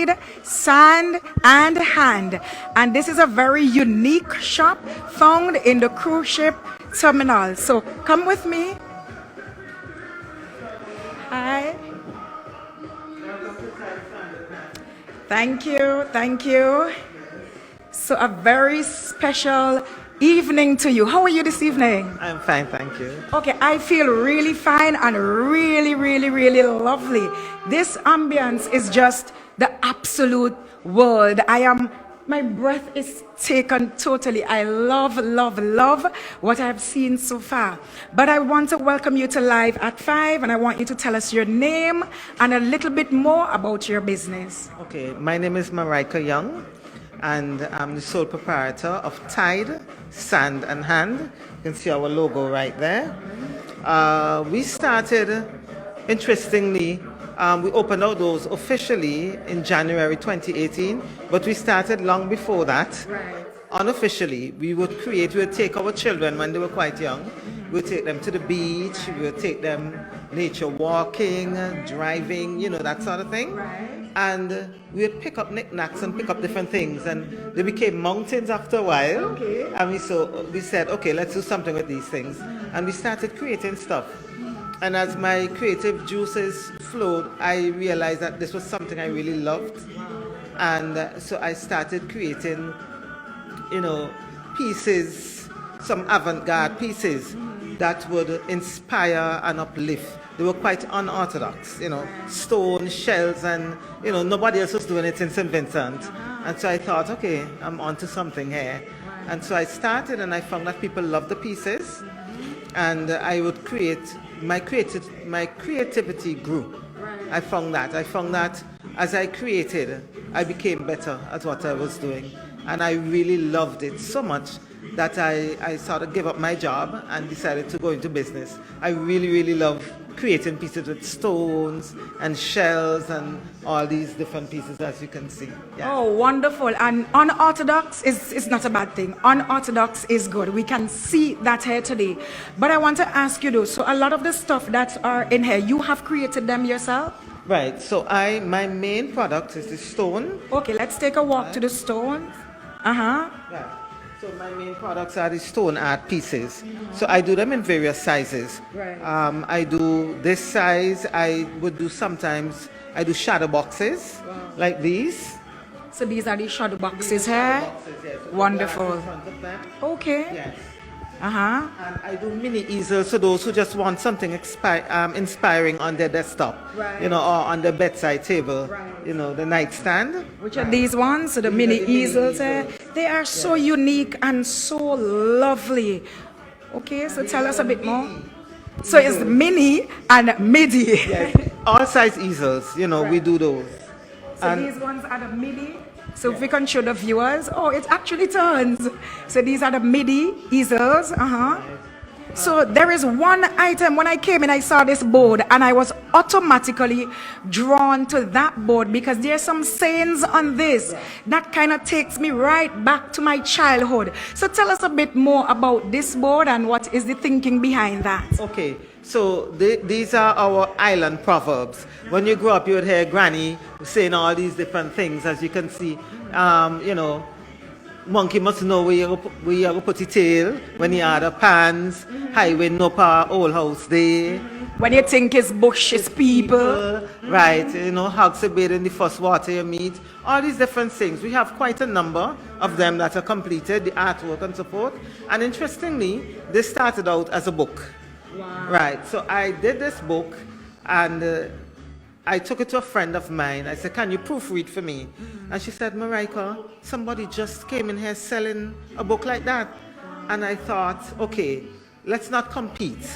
Tide, Sand, and Hand. And this is a very unique shop found in the cruise ship terminal. So come with me. Hi. Thank you, thank you. So a very special evening to you. How are you this evening? I'm fine, thank you. Okay, I feel really fine and really lovely. This ambience is just the absolute world. My breath is taken totally. I love what I've seen so far. But I want to welcome you to Live at 5, and I want you to tell us your name and a little bit more about your business. Okay, my name is Marika Young, and I'm the sole proprietor of Tide, Sand, and Hand. You can see our logo right there. We started, interestingly, we opened our doors officially in January 2018, but we started long before that. Right. Unofficially, we would take our children when they were quite young. We would take them to the beach, we would take them nature walking, driving, that sort of thing. Right. And we would pick up knickknacks and pick up different things, and they became mountains after a while. Okay. And we said, okay, let's do something with these things. And we started creating stuff. And as my creative juices flowed, I realized that this was something I really loved. And so I started creating, pieces, some avant-garde pieces that would inspire and uplift. They were quite unorthodox, stone, shells, and, nobody else was doing it in St. Vincent. And so I thought, okay, I'm onto something here. And so I started, and I found that people loved the pieces. And I would create, my creativity grew. I found that as I created, I became better at what I was doing. And I really loved it so much that I sort of gave up my job and decided to go into business. I really love creating pieces with stones and shells and all these different pieces, as you can see. Yeah. Oh, wonderful. And unorthodox is not a bad thing. Unorthodox is good. We can see that here today. But I want to ask you though, so a lot of the stuff that are in here, you have created them yourself? Right. So my main product is the stone. Okay, let's take a walk to the stones. Right. So my main products are the stone art pieces. So I do them in various sizes. Right. I do this size. I do shadow boxes like these. So these are the shadow boxes here. Wonderful. Okay. Yes. And I do mini easels for those who just want something inspiring on their desktop, right. or on their bedside table, right. The nightstand. Which are these ones? So the mini easels. They are so unique and so lovely. Okay, so tell us a bit more. So it's mini and midi. Yes. All size easels, right. We do those. So these ones are the midi. So if we can show the viewers, it actually turns. So these are the midi easels. So there is one item, when I came in, I saw this board and I was automatically drawn to that board because there's some sayings on this that kind of takes me right back to my childhood. So tell us a bit more about this board and what is the thinking behind that. Okay. So these are our island proverbs. When you grow up, you would hear Granny saying all these different things, as you can see. Monkey must know where you go put your tail. When you are the pans, highway no pa, old house there. When you think it's bush, it's people. Right, hugs a bed in the first water you meet. All these different things. We have quite a number of them that are completed, the artwork and so forth. And interestingly, they started out as a book. Wow. Right, so I did this book and I took it to a friend of mine. I said, can you proofread for me? And she said, Marika, somebody just came in here selling a book like that. And I thought, okay, let's not compete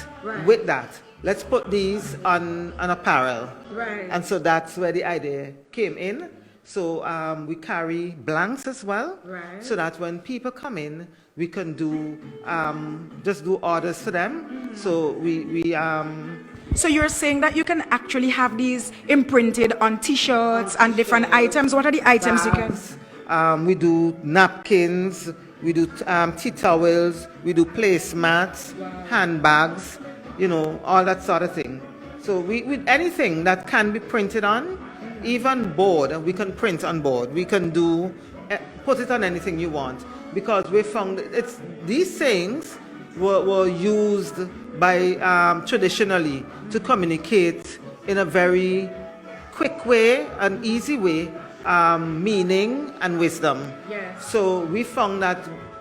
with that. Let's put these on apparel. Right. And so that's where the idea came in. So we carry blanks as well, so that when people come in, we can do just do orders for them. So So you're saying that you can actually have these imprinted on T-shirts and different items. What are the items you can? We do napkins, we do tea towels, we do placemats, handbags, all that sort of thing. So with anything that can be printed on, Even board, we can print on board. We can do, put it on anything you want. Because we found these things were used by traditionally to communicate in a very quick way, an easy way, meaning and wisdom. Yes. So we found that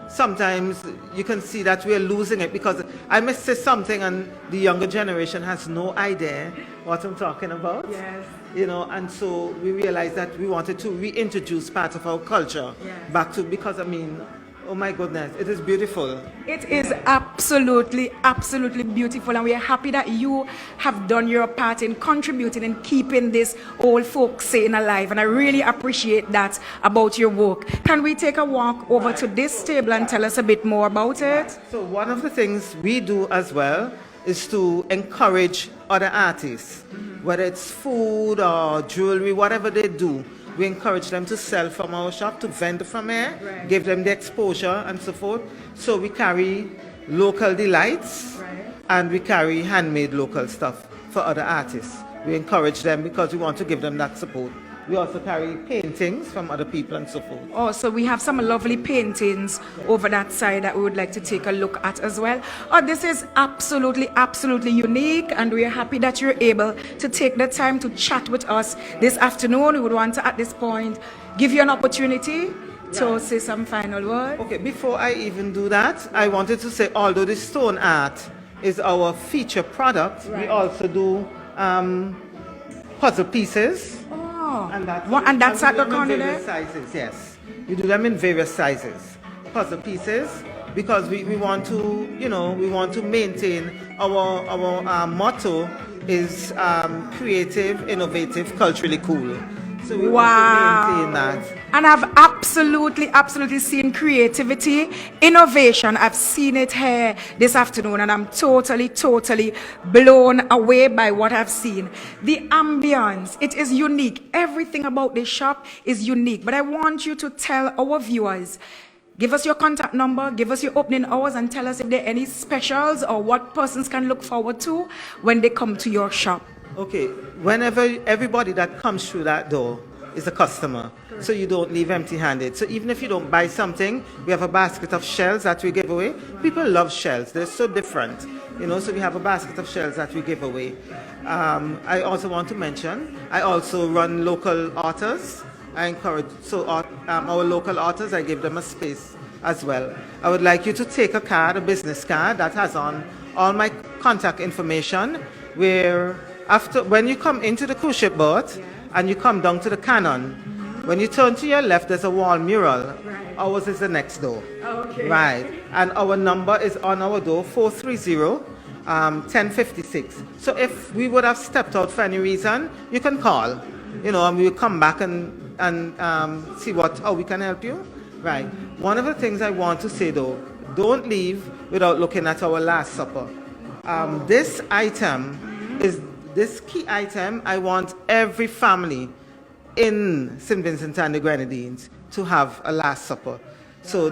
sometimes you can see that we're losing it because I may say something and the younger generation has no idea what I'm talking about. Yes. You know, and so we realized that we wanted to reintroduce part of our culture back to, because I mean, oh my goodness, it is beautiful. It is absolutely, absolutely beautiful, and we are happy that you have done your part in contributing and keeping this old folk saying alive, and I really appreciate that about your work. Can we take a walk over to this table and tell us a bit more about it? So one of the things we do as well is to encourage other artists, whether it's food or jewelry, whatever they do. We encourage them to sell from our shop, to vend from here, give them the exposure and so forth. So we carry local delights and we carry handmade local stuff for other artists. We encourage them because we want to give them that support. We also carry paintings from other people and so forth. Oh, so we have some lovely paintings over that side that we would like to take a look at as well. Oh, this is absolutely, absolutely unique, and we are happy that you're able to take the time to chat with us this afternoon. We would want to, at this point, give you an opportunity to say some final words. Okay, before I even do that, I wanted to say, although the stone art is our feature product, we also do puzzle pieces. And that's at the corner there? Sizes, yes. We do them in various sizes. Puzzle pieces, because we want to, you know, we want to maintain our motto is creative, innovative, culturally cool. So we want to maintain that. And I've absolutely seen creativity, innovation. I've seen it here this afternoon, and I'm totally blown away by what I've seen. The ambience, it is unique. Everything about this shop is unique. But I want you to tell our viewers, give us your contact number, give us your opening hours, and tell us if there are any specials or what persons can look forward to when they come to your shop. Okay, whenever everybody that comes through that door is a customer, so you don't leave empty-handed. So even if you don't buy something, we have a basket of shells that we give away. People love shells; they're so different, you know. So we have a basket of shells that we give away. I also want to mention, I also run local authors. I encourage our local authors. I give them a space as well. I would like you to take a card, a business card that has on all my contact information, where when you come into the cruise ship boat and you come down to the cannon, when you turn to your left, there's a wall mural. Ours is the next door. Okay. Right. And our number is on our door, 430-1056. So if we would have stepped out for any reason, you can call, you know, and we'll come back and see how we can help you. Right. One of the things I want to say though, don't leave without looking at our Last Supper. This item is this key item. I want every family in St. Vincent and the Grenadines to have a Last Supper. So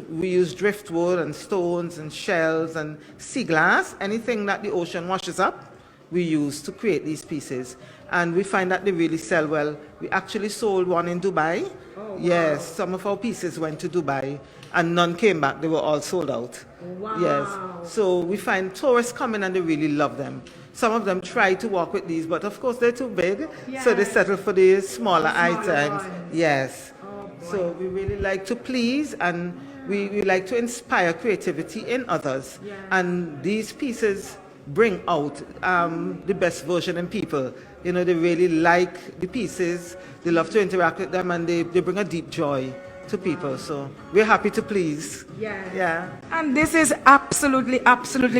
we use driftwood and stones and shells and sea glass, anything that the ocean washes up, we use to create these pieces. And we find that they really sell well. We actually sold one in Dubai. Oh, wow. Yes, some of our pieces went to Dubai and none came back. They were all sold out. Wow. Yes. So we find tourists come in and they really love them. Some of them try to walk with these, but of course they're too big. Yes. So they settle for the smaller items. Ones. Yes. Oh, so we really like to please, and we like to inspire creativity in others. Yes. And these pieces bring out the best version in people. You know, they really like the pieces, they love to interact with them, and they bring a deep joy to people. So we're happy to please. Yeah. And this is absolutely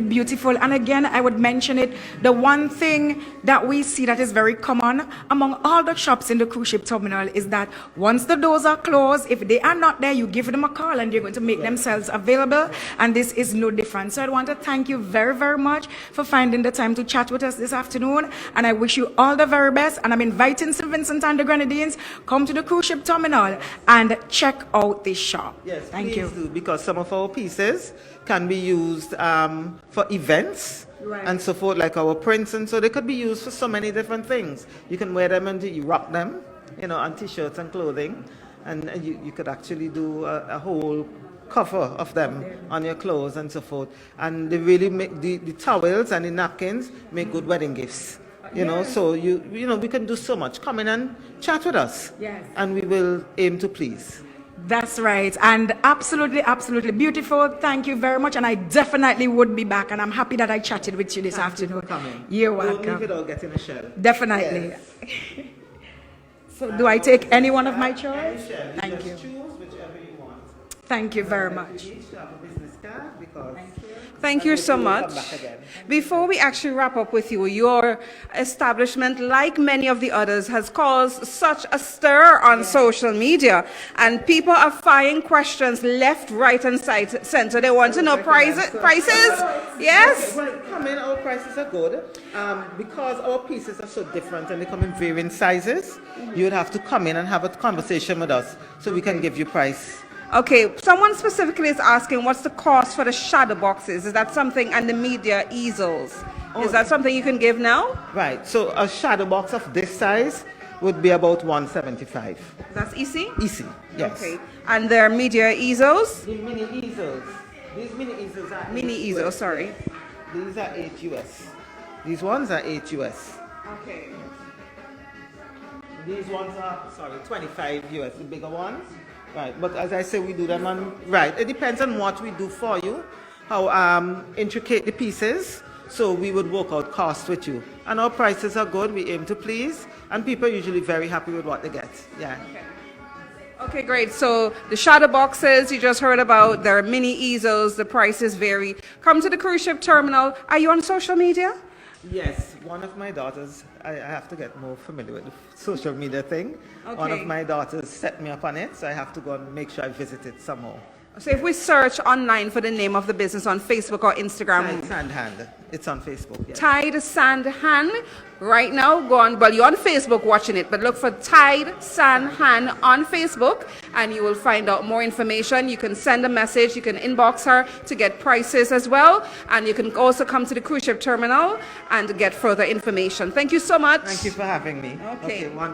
beautiful. And again, I would mention it, the one thing that we see that is very common among all the shops in the cruise ship terminal is that once the doors are closed, if they are not there, you give them a call and they're going to make themselves available. And this is no different. So I want to thank you very much for finding the time to chat with us this afternoon. And I wish you all the very best. And I'm inviting St. Vincent and the Grenadines, come to the cruise ship terminal and check out this shop. Yes, thank you. Do, because some of our pieces can be used for events. Right. and so forth, like our prints, and so they could be used for so many different things. You can wear them and you rock them, on t-shirts and clothing, and you could actually do a whole cover of them on your clothes and so forth. And they really make the towels and the napkins make good wedding gifts. So we can do so much. Come in and chat with us. Yes. And we will aim to please. That's right. And absolutely, absolutely beautiful. Thank you very much. And I definitely would be back. And I'm happy that I chatted with you this afternoon. You for coming. You're Don't welcome. leave without getting a shell. Definitely. Yes. So do I take any one of my choice? Any shell. Thank just you. choose whichever you want. Thank you very much. You each have a business card because Thank you so we'll come much. back again. Before we actually wrap up with you, your establishment, like many of the others, has caused such a stir on social media, and people are firing questions left, right, and center. They want to know prices. Yes. Well, come in, our prices are good. Because our pieces are so different and they come in varying sizes, you would have to come in and have a conversation with us so we can give you price. Okay, someone specifically is asking what's the cost for the shadow boxes? Is that something, and the media easels? Is that something you can give now? Right, so a shadow box of this size would be about $175. That's easy? Easy, yes. Okay, and their media easels? The mini easels. These mini easels are Mini 8 easels, US. sorry. These are 8 US. These ones are 8 US. Okay. These ones are, 25 US, the bigger ones. Right, but as I say, we do them on, right, it depends on what we do for you, how intricate the pieces, so we would work out cost with you. And our prices are good, we aim to please, and people are usually very happy with what they get, yeah. Okay, great. So the shadow boxes you just heard about, there are mini easels, the prices vary. Come to the cruise ship terminal. Are you on social media? Yes, one of my daughters, I have to get more familiar with the social media thing. One Okay. of my daughters set me up on it, so I have to go and make sure I visit it somehow. So if we search online for the name of the business on Facebook or Instagram, Sand Hand, it's on Facebook, yes. Tide Sand Hand, right now, go on, well, you're on Facebook watching it, but look for Tide Sand Hand on Facebook, and you will find out more information. You can send a message, you can inbox her to get prices as well, and you can also come to the cruise ship terminal and get further information. Thank you so much. Thank you for having me. Okay. One